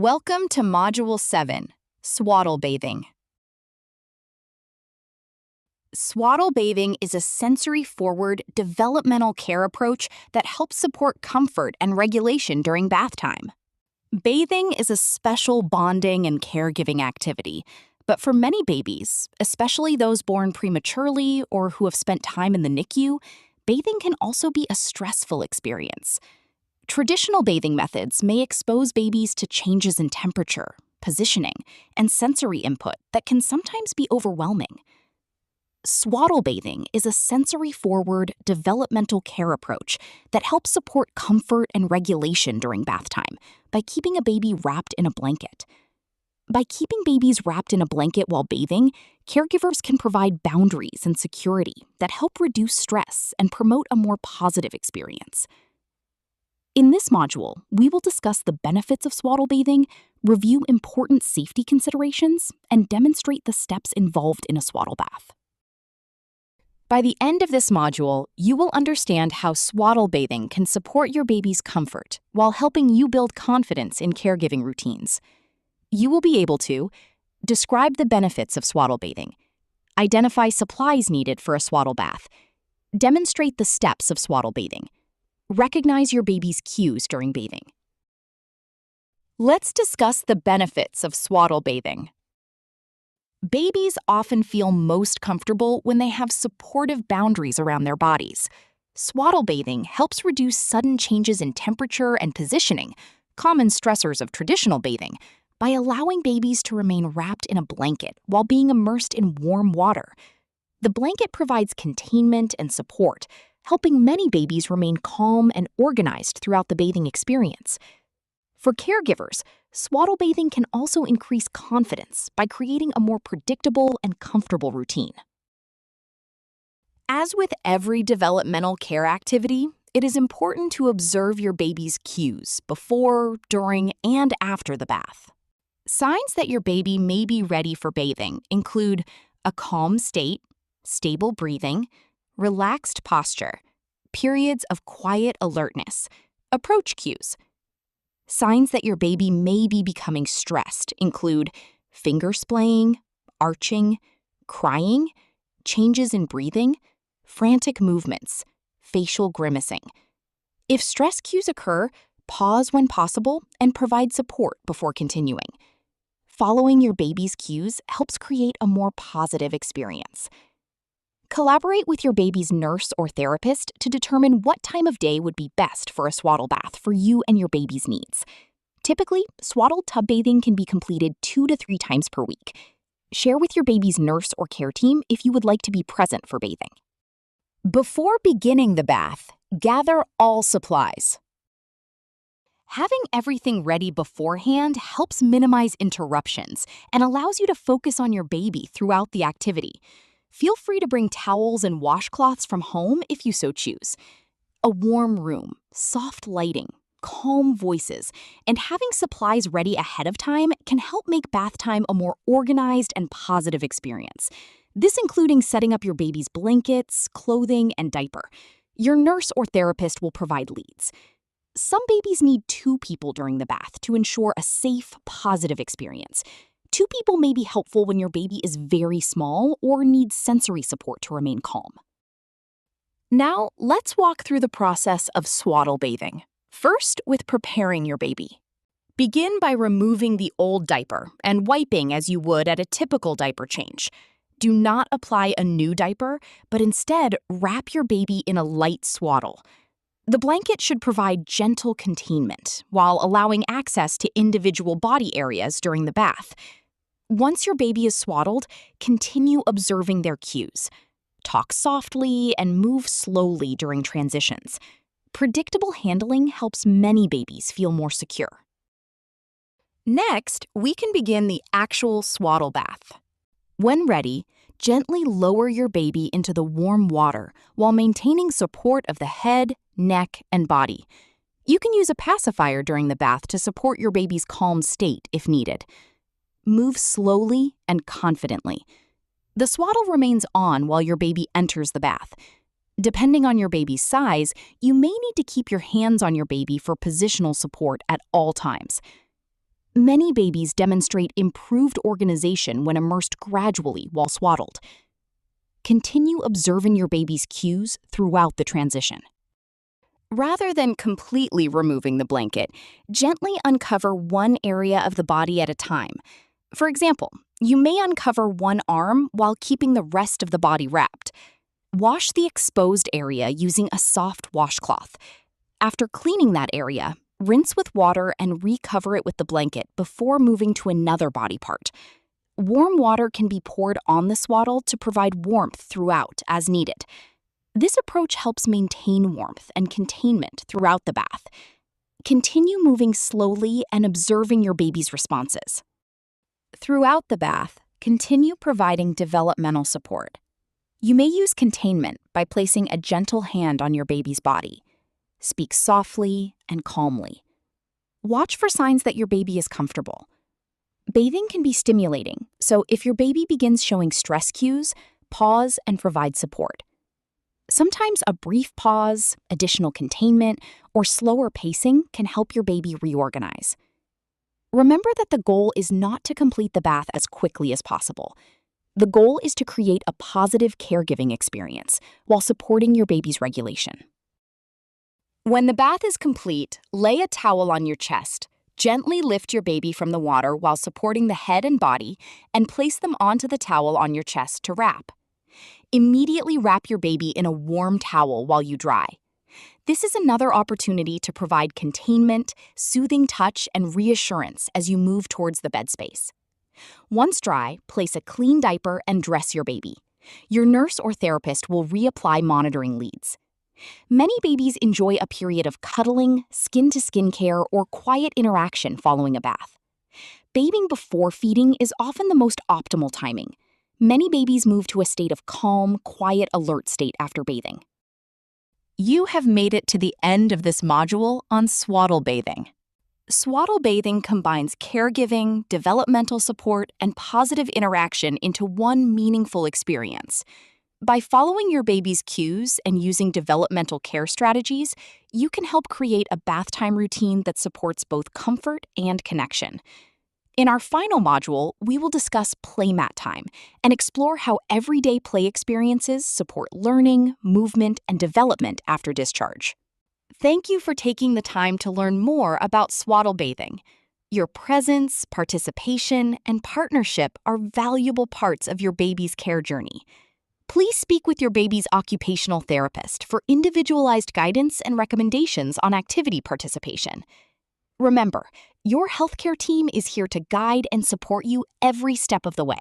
Welcome to Module 7, Swaddle Bathing. Swaddle bathing is a sensory-forward, developmental care approach that helps support comfort and regulation during bath time. Bathing is a special bonding and caregiving activity, but for many babies, especially those born prematurely or who have spent time in the NICU, bathing can also be a stressful experience. Traditional bathing methods may expose babies to changes in temperature, positioning, and sensory input that can sometimes be overwhelming. Swaddle bathing is a sensory-forward, developmental care approach that helps support comfort and regulation during bath time by keeping a baby wrapped in a blanket. By keeping babies wrapped in a blanket while bathing, caregivers can provide boundaries and security that help reduce stress and promote a more positive experience. In this module, we will discuss the benefits of swaddle bathing, review important safety considerations, and demonstrate the steps involved in a swaddle bath. By the end of this module, you will understand how swaddle bathing can support your baby's comfort while helping you build confidence in caregiving routines. You will be able to describe the benefits of swaddle bathing, identify supplies needed for a swaddle bath, demonstrate the steps of swaddle bathing, recognize your baby's cues during bathing. Let's discuss the benefits of swaddle bathing. Babies often feel most comfortable when they have supportive boundaries around their bodies. Swaddle bathing helps reduce sudden changes in temperature and positioning, common stressors of traditional bathing, by allowing babies to remain wrapped in a blanket while being immersed in warm water. The blanket provides containment and support, helping many babies remain calm and organized throughout the bathing experience. For caregivers, swaddle bathing can also increase confidence by creating a more predictable and comfortable routine. As with every developmental care activity, it is important to observe your baby's cues before, during, and after the bath. Signs that your baby may be ready for bathing include a calm state, stable breathing, relaxed posture, periods of quiet alertness, approach cues. Signs that your baby may be becoming stressed include finger splaying, arching, crying, changes in breathing, frantic movements, facial grimacing. If stress cues occur, pause when possible and provide support before continuing. Following your baby's cues helps create a more positive experience. Collaborate with your baby's nurse or therapist to determine what time of day would be best for a swaddle bath for you and your baby's needs. Typically, swaddle tub bathing can be completed 2 to 3 times per week. Share with your baby's nurse or care team if you would like to be present for bathing. Before beginning the bath, gather all supplies. Having everything ready beforehand helps minimize interruptions and allows you to focus on your baby throughout the activity. Feel free to bring towels and washcloths from home if you so choose. A warm room, soft lighting, calm voices, and having supplies ready ahead of time can help make bath time a more organized and positive experience. This including setting up your baby's blankets, clothing, and diaper. Your nurse or therapist will provide leads. Some babies need 2 people during the bath to ensure a safe, positive experience. 2 people may be helpful when your baby is very small or needs sensory support to remain calm. Now, let's walk through the process of swaddle bathing. First, with preparing your baby. Begin by removing the old diaper and wiping as you would at a typical diaper change. Do not apply a new diaper, but instead wrap your baby in a light swaddle. The blanket should provide gentle containment while allowing access to individual body areas during the bath. Once your baby is swaddled, continue observing their cues. Talk softly and move slowly during transitions. Predictable handling helps many babies feel more secure. Next, we can begin the actual swaddle bath. When ready, gently lower your baby into the warm water while maintaining support of the head, neck, and body. You can use a pacifier during the bath to support your baby's calm state if needed. Move slowly and confidently. The swaddle remains on while your baby enters the bath. Depending on your baby's size, you may need to keep your hands on your baby for positional support at all times. Many babies demonstrate improved organization when immersed gradually while swaddled. Continue observing your baby's cues throughout the transition. Rather than completely removing the blanket, gently uncover one area of the body at a time. For example, you may uncover one arm while keeping the rest of the body wrapped. Wash the exposed area using a soft washcloth. After cleaning that area, rinse with water and recover it with the blanket before moving to another body part. Warm water can be poured on the swaddle to provide warmth throughout as needed. This approach helps maintain warmth and containment throughout the bath. Continue moving slowly and observing your baby's responses. Throughout the bath, continue providing developmental support. You may use containment by placing a gentle hand on your baby's body. Speak softly and calmly. Watch for signs that your baby is comfortable. Bathing can be stimulating, so if your baby begins showing stress cues, pause and provide support. Sometimes a brief pause, additional containment, or slower pacing can help your baby reorganize. Remember that the goal is not to complete the bath as quickly as possible. The goal is to create a positive caregiving experience while supporting your baby's regulation. When the bath is complete, lay a towel on your chest. Gently lift your baby from the water while supporting the head and body and place them onto the towel on your chest to wrap. Immediately wrap your baby in a warm towel while you dry. This is another opportunity to provide containment, soothing touch, and reassurance as you move towards the bed space. Once dry, place a clean diaper and dress your baby. Your nurse or therapist will reapply monitoring leads. Many babies enjoy a period of cuddling, skin-to-skin care, or quiet interaction following a bath. Bathing before feeding is often the most optimal timing. Many babies move to a state of calm, quiet, alert state after bathing. You have made it to the end of this module on swaddle bathing. Swaddle bathing combines caregiving, developmental support, and positive interaction into one meaningful experience. By following your baby's cues and using developmental care strategies, you can help create a bath time routine that supports both comfort and connection. In our final module, we will discuss playmat time and explore how everyday play experiences support learning, movement, and development after discharge. Thank you for taking the time to learn more about swaddle bathing. Your presence, participation, and partnership are valuable parts of your baby's care journey. Please speak with your baby's occupational therapist for individualized guidance and recommendations on activity participation. Remember, your healthcare team is here to guide and support you every step of the way.